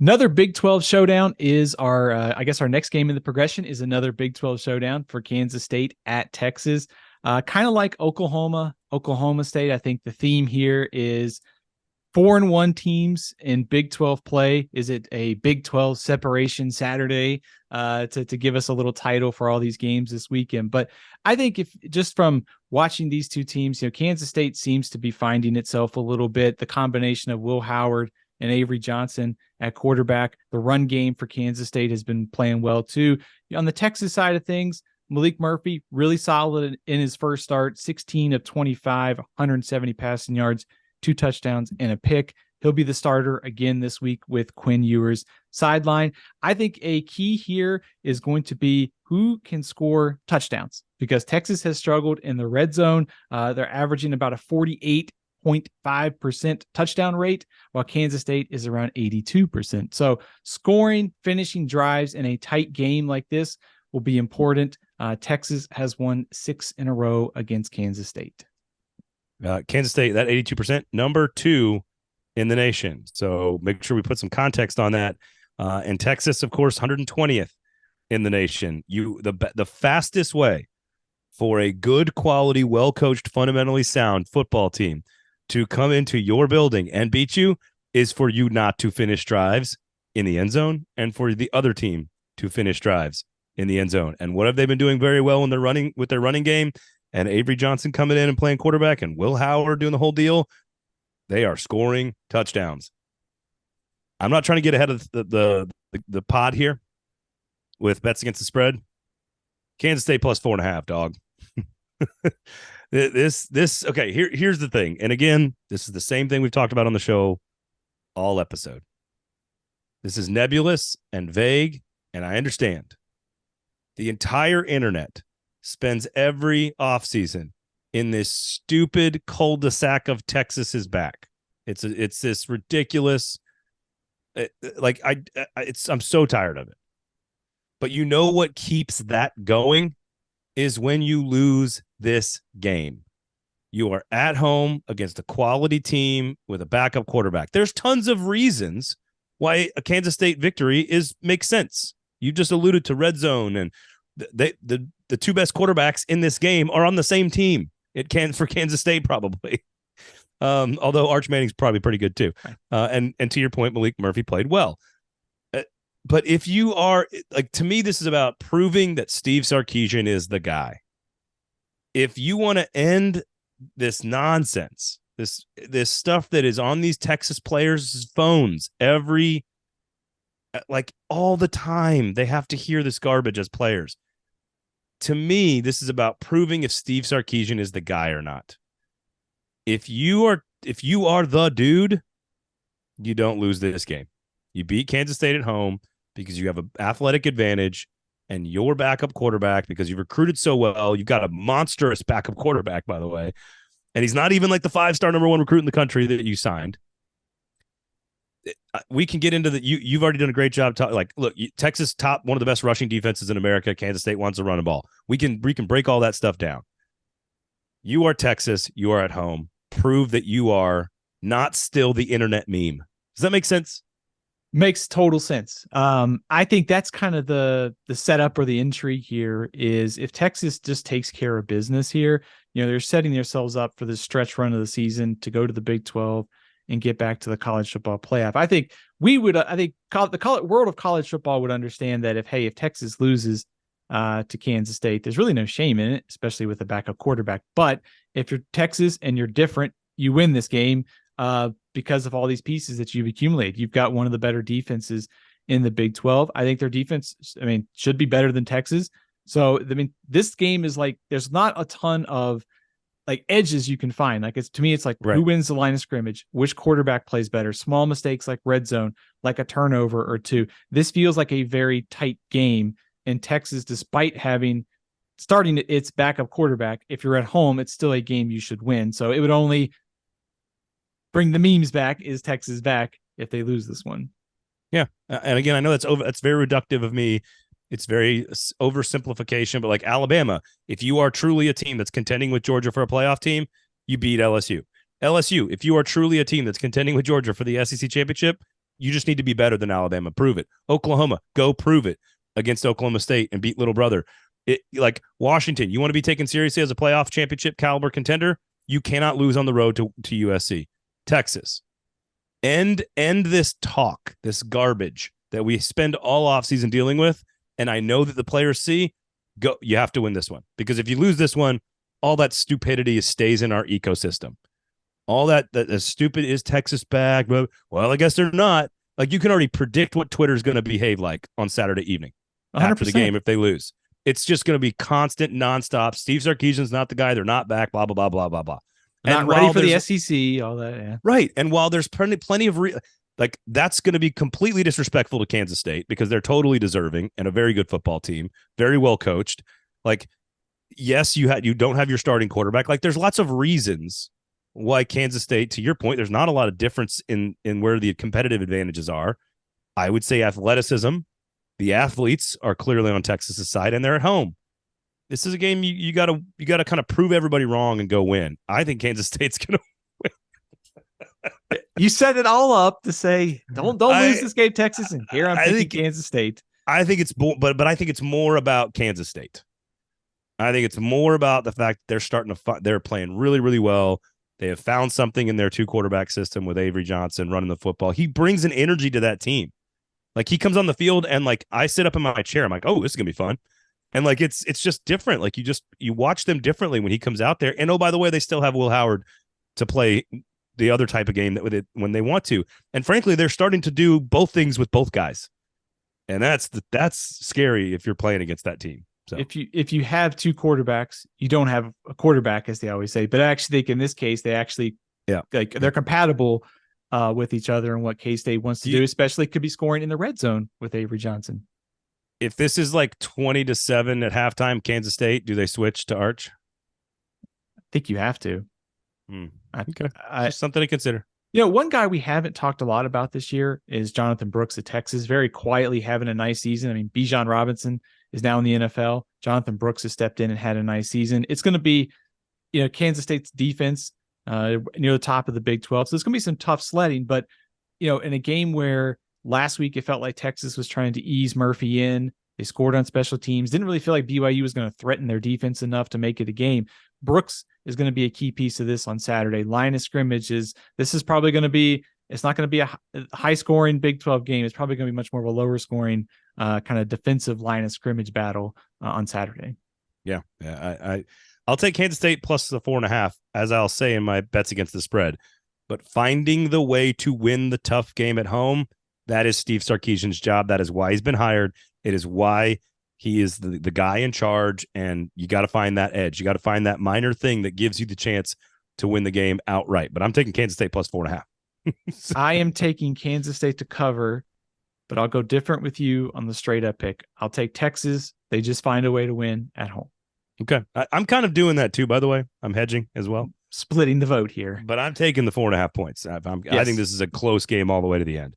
Another Big 12 showdown is our next game in the progression is another Big 12 showdown for Kansas State at Texas. Kind of like Oklahoma State. I think the theme here is 4-1 teams in Big 12 play. Is it a Big 12 separation Saturday to give us a little title for all these games this weekend? But I think if just from watching these two teams, Kansas State seems to be finding itself a little bit. The combination of Will Howard and Avery Johnson at quarterback. The run game for Kansas State has been playing well too. On the Texas side of things, Maalik Murphy, really solid in his first start, 16 of 25, 170 passing yards, 2 touchdowns, and a pick. He'll be the starter again this week with Quinn Ewers sideline. I think a key here is going to be who can score touchdowns because Texas has struggled in the red zone. They're averaging about a 48.5% touchdown rate, while Kansas State is around 82%. So scoring, finishing drives in a tight game like this will be important. Texas has won 6 in a row against Kansas State. Kansas State, that 82%, number 2 in the nation. So make sure we put some context on that. And Texas, of course, 120th in the nation. The fastest way for a good quality, well-coached, fundamentally sound football team to come into your building and beat you is for you not to finish drives in the end zone and for the other team to finish drives in the end zone. And what have they been doing very well when they're running with their running game? And Avery Johnson coming in and playing quarterback and Will Howard doing the whole deal. They are scoring touchdowns. I'm not trying to get ahead of the pod here with bets against the spread. Kansas State plus 4.5, dog. Okay, here's the thing. And again, this is the same thing we've talked about on the show all episode. This is nebulous and vague, and I understand. The entire internet spends every offseason in this stupid cul-de-sac of Texas is back. It's this ridiculous, I'm so tired of it. But you know what keeps that going is when you lose this game. You are at home against a quality team with a backup quarterback. There's tons of reasons why a Kansas State victory makes sense. You just alluded to red zone, and the 2 best quarterbacks in this game are on the same team. For Kansas State probably. Although Arch Manning's probably pretty good too. And to your point, Maalik Murphy played well. But if you are to me, this is about proving that Steve Sarkisian is the guy. If you want to end this nonsense, this stuff that is on these Texas players' phones all the time, they have to hear this garbage as players. To me, this is about proving if Steve Sarkisian is the guy or not. If you are the dude, you don't lose this game. You beat Kansas State at home because you have an athletic advantage and your backup quarterback, because you've recruited so well. You've got a monstrous backup quarterback, by the way. And he's not even like the 5-star number 1 recruit in the country that you signed. We can get into you've already done a great job. Look, Texas top one of the best rushing defenses in America. Kansas State wants to run a ball. We can break all that stuff down. You are Texas. You are at home. Prove that you are not still the internet meme. Does that make sense? Makes total sense. I think that's kind of the setup or the intrigue here is if Texas just takes care of business here, they're setting themselves up for this stretch run of the season to go to the Big 12 and get back to the college football playoff. I think the world of college football would understand that if Texas loses to Kansas State, there's really no shame in it, especially with a backup quarterback. But if you're Texas and you're different, you win this game because of all these pieces that you've accumulated. You've got one of the better defenses in the Big 12. I think their defense, should be better than Texas. So, this game is there's not a ton of edges you can find. To me, it's right. Who wins the line of scrimmage, which quarterback plays better, small mistakes like red zone, like a turnover or 2. This feels like a very tight game. And Texas, despite starting its backup quarterback, if you're at home, it's still a game you should win. So it would only bring the memes back. Is Texas back if they lose this one? Yeah. And again, I know that's very reductive of me. It's very oversimplification, but Alabama, if you are truly a team that's contending with Georgia for a playoff team, you beat LSU. LSU, if you are truly a team that's contending with Georgia for the SEC championship, You just need to be better than Alabama. Prove it. Oklahoma, go prove it against Oklahoma State and beat little brother. Like Washington, you want to be taken seriously as a playoff championship caliber contender? You cannot lose on the road to USC. Texas, end this talk, this garbage that we spend all offseason dealing with. And I know that the players see, you have to win this one. Because if you lose this one, all that stupidity stays in our ecosystem. All that stupid is Texas back. Well, I guess they're not. Like, you can already predict what Twitter's going to behave like on Saturday evening 100%. After the game if they lose. It's just going to be constant, nonstop. Steve Sarkisian's not the guy. They're not back, blah, blah, blah, blah, blah, blah. Not ready for the SEC, all that, yeah. Right. And while there's plenty of like, that's going to be completely disrespectful to Kansas State because they're totally deserving and a very good football team, very well coached. Like, yes, you don't have your starting quarterback. Like, there's lots of reasons why Kansas State, to your point, there's not a lot of difference in where the competitive advantages are. I would say athleticism. The athletes are clearly on Texas's side, and they're at home. This is a game you got to kind of prove everybody wrong and go win. I think Kansas State's going to win. You set it all up to say don't lose this game, Texas, and here I'm thinking Kansas State. I think it's but I think it's more about Kansas State. I think it's more about the fact that they're playing really, really well. They have found something in their 2-quarterback system with Avery Johnson running the football. He brings an energy to that team. Like, he comes on the field and, like, I sit up in my chair. I'm like, oh, this is going to be fun. And, like, it's just different. Like, you watch them differently when he comes out there. And, oh, by the way, they still have Will Howard to play the other type of game when they want to. And, frankly, they're starting to do both things with both guys. And that's scary if you're playing against that team. So if you have 2 quarterbacks, you don't have a quarterback, as they always say. But I actually think in this case, they actually they're compatible with each other and what K-State wants to do, especially could be scoring in the red zone with Avery Johnson. If this is like 20-7 at halftime, Kansas State, do they switch to Arch? I think you have to. Okay, just something to consider. You know, one guy we haven't talked a lot about this year is Jonathon Brooks at Texas, very quietly having a nice season. I mean, Bijan Robinson is now in the NFL. Jonathon Brooks has stepped in and had a nice season. It's going to be, Kansas State's defense near the top of the Big 12. So it's going to be some tough sledding. But, in a game where last week it felt like Texas was trying to ease Murphy in, they scored on special teams, didn't really feel like BYU was going to threaten their defense enough to make it a game. Brooks is going to be a key piece of this on Saturday. Line of scrimmage this is probably going to be, it's not going to be a high scoring Big 12 game. It's probably going to be much more of a lower scoring kind of defensive line of scrimmage battle on Saturday. Yeah. I'll take Kansas State plus the 4.5, as I'll say in my bets against the spread. But finding the way to win the tough game at home, that is Steve Sarkisian's job. That is why he's been hired. It is why he is the guy in charge, and you got to find that edge. You got to find that minor thing that gives you the chance to win the game outright. But I'm taking Kansas State plus 4.5. I am taking Kansas State to cover, but I'll go different with you on the straight up pick. I'll take Texas. They just find a way to win at home. Okay. I'm kind of doing that too, by the way. I'm hedging as well. Splitting the vote here. But I'm taking the 4.5 points. I think this is a close game all the way to the end.